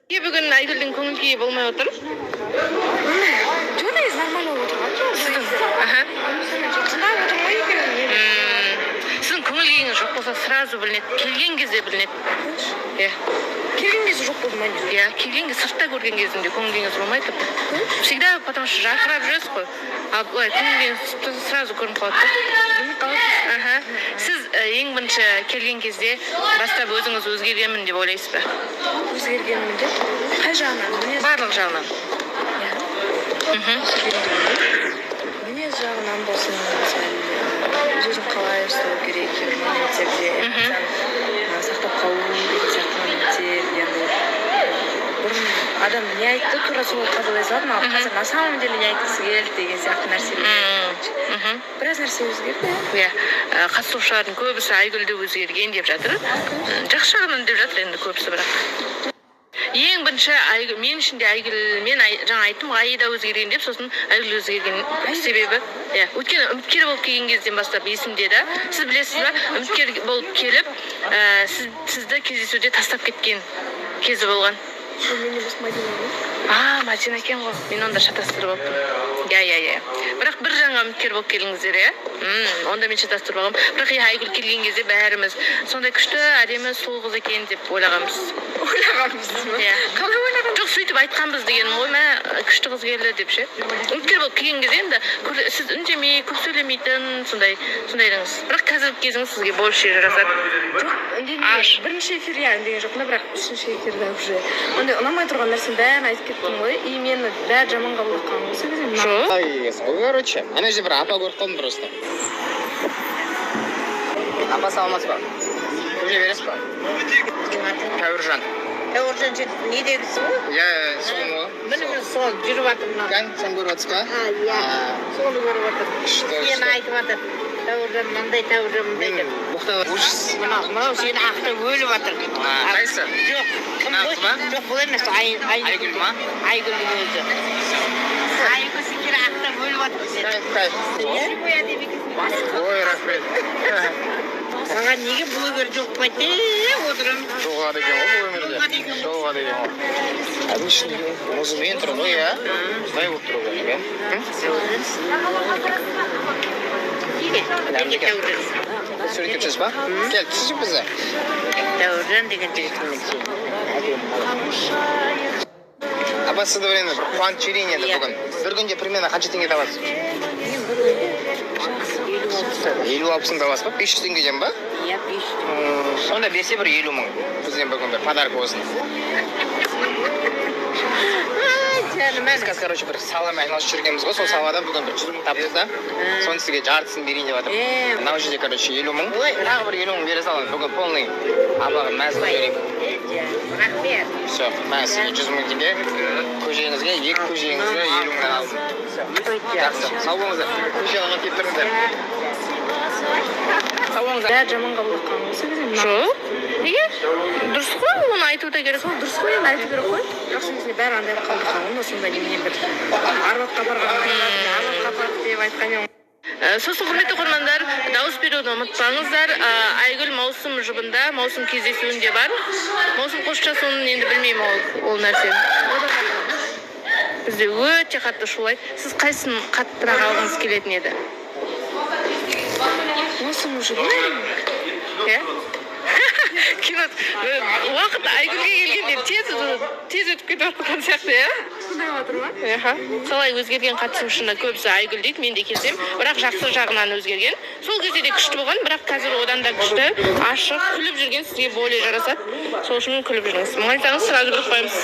Бүгін Айгүлдің көңіл күйі болмай отыр. Жоқ, нормально отырған жоқ. Сіздің көңіл күйіңіз жоқ болса, сразу білінеді. Келген кезде білінеді. Иә. Келген кезде жоқ болды ма не? Иә, келген кезде сыртта көрген кезінде көңіл күйіңіз болмайды. Всегда, потому что жарқырап жүресіз ғой. Ал былай көңіл күйіңіз сразу көрініп қалады. Сіз ең бірінші келген кезде бастап өзіңіз өзгергенмін деп ойлайсыз ба? Өзгергенмін деп? Қай жағынан? Барлық жағынан. Мінез жағынан болсын, өзін қалай ұстау керек, моменттерде сақтап қалу деген сияқты моменттер, яғни бұрын адам не айтты, тура солай қабылдай салатын, ал қазір на самом деле не айтқысы келді деген сияқты нәрселер. Біраз нәрсе өзгерді. Иә, қатысушылардың көбісі Айгүлді өзгерген деп жатыр. Жақсы жағынан деп жатыр енді көбісі, бірақ ең бірінші мен үшін де Айгүл, мен жаңа айттым ғой, Аида өзгерген деп, сосын Айгүл өзгерген себебі. Иә, өйткені үміткер болып келген кезден бастап есімде да. Сіз білесіз ба, үміткер болып келіп, сізді кездесуде тастап кеткен кезі болған. Мен емес Мадина емес. Мадина екен ғой. Мен онда шатастырып алыппын. Иә. Бірақ бір жаңа үміткер болып келдіңіздер, иә? Онда мен шатастырып алғам. Бірақ Айгүл келген кезде бәріміз сондай күшті, әдемі, сұлу қыз екен деп ойлағанбыз. Ойлағанбыз ба? Иә. Жоқ, сөйтіп айтқанбыз дегенім ғой, күшті қыз келді деп ше. Үміткер болып келген кезде енді сіз үндемей, көп сөйлемейтін, сондайдыңыз. Бірақ қазіргі кезіңіз сізге больше жарасады. Жоқ, үндемей. Бірінші эфир иә үндеген жоқпын, бірақ үшінші эфирде уже ондай ұнамай тұрған нәрсені бәрін айтып кеттім ғой, и мені бәрі жаман қабылдап қалған ғой, сол кезде. Жоқ. Короче, ана жерде бір апа көріп қалдым просто. Апа саламатсыз ба? Көже бересіз ба? Тәуіржан. Тәуіржан не дегісі ғой? Иә, соны ғой. Міне сол жүріп жатыр мына. Кән, сен көріп жатсыз ба? Иә. Соны көріп жатыр. Сені айтып жатыр. Тәуіржан мынандай, Тәуіржан мындай деп. Мұхтар ушсыз. Мынау сені ақтап өліп жатыр. Қайсы? Жоқ. Кім ғой? Жоқ, бұл емес. Айгүл ма? Айгүлдің өзі. Айгүл сендер ақтап өліп жатыр. Кайф. Ой, рахмет. Маған неге блогер жоқ па деп отырмын. Жоғады екен ғой бұл өмірде. Жоғады екен ғой. Әдің ішінде мұзымен тұр ғой, иә? Бұлай болып тұр ғой, иә? Суретке түсесіз ба? Кел, түсіп бізді. Тәуіржан деген жігітім. Апа, сізді бір енді қуанып жіберейін еді бүгін. Бір күнде примерно қанша теңге табасыз? 50-60 табасыз ба? 500 теңгеден ба? Иә, 500. Сонда берсе бір 50 мың. Бізден бүгін бір подарок болсын. Біз қазір, короче, бір саламен айналысып жүргенбіз ғой, сол салада бүгін бір 100 мың таптық та. Соны сізге жартысын берейін деп жатырмын. Мынау жерде, короче, 50 мың. Тағы бір 50 мың бере саламын. Бүгін полный апаға мәз қылып жіберейін. Рахмет. Все, мына сізге 100 мың теңге. Көжеңізге, екі көжеңізге 50 мыңнан алдым. Жақсы, сау болыңыздар. Көже алуға келіп тұрыңыздар. Сау болыңыздар. Бәрі жаман қабылдап қалған ғой, сол кезде. Жоқ. Неге? Дұрыс қой, оны айту да керек. Сол дұрыс қой, енді айту керек қой. Жақсы кезде бәрі андай қабылдап қалған ғой, сондай немене бір арбатқа барып деп айтқан едім. Сосын құрметті оқырмандар, дауыс беруді ұмытпаңыздар. Айгүл маусым жұбында, маусым кездесуінде бар. Маусым қосшасуын енді білмеймін ол нәрсені. Бізде өте қатты шулайды. Сіз қайсын қаттырақ алғыңыз келетін еді? Маусым жұбы? Иә? Кино уақыт Айгүлге келгенде тез өтіп кетіп жатқан сияқты, иә? Сондай жатыр ма? Солай өзгерген қатысушыны көбісі Айгүл дейді, мен де келсем, бірақ жақсы жағынан өзгерген. Сол кезде де күшті болған, бірақ қазір одан да күшті, ашық, күліп жүрген сізге более жарасады. Сол үшін күліп жүріңіз. Мың айтсаңыз сразу біліп қоямыз.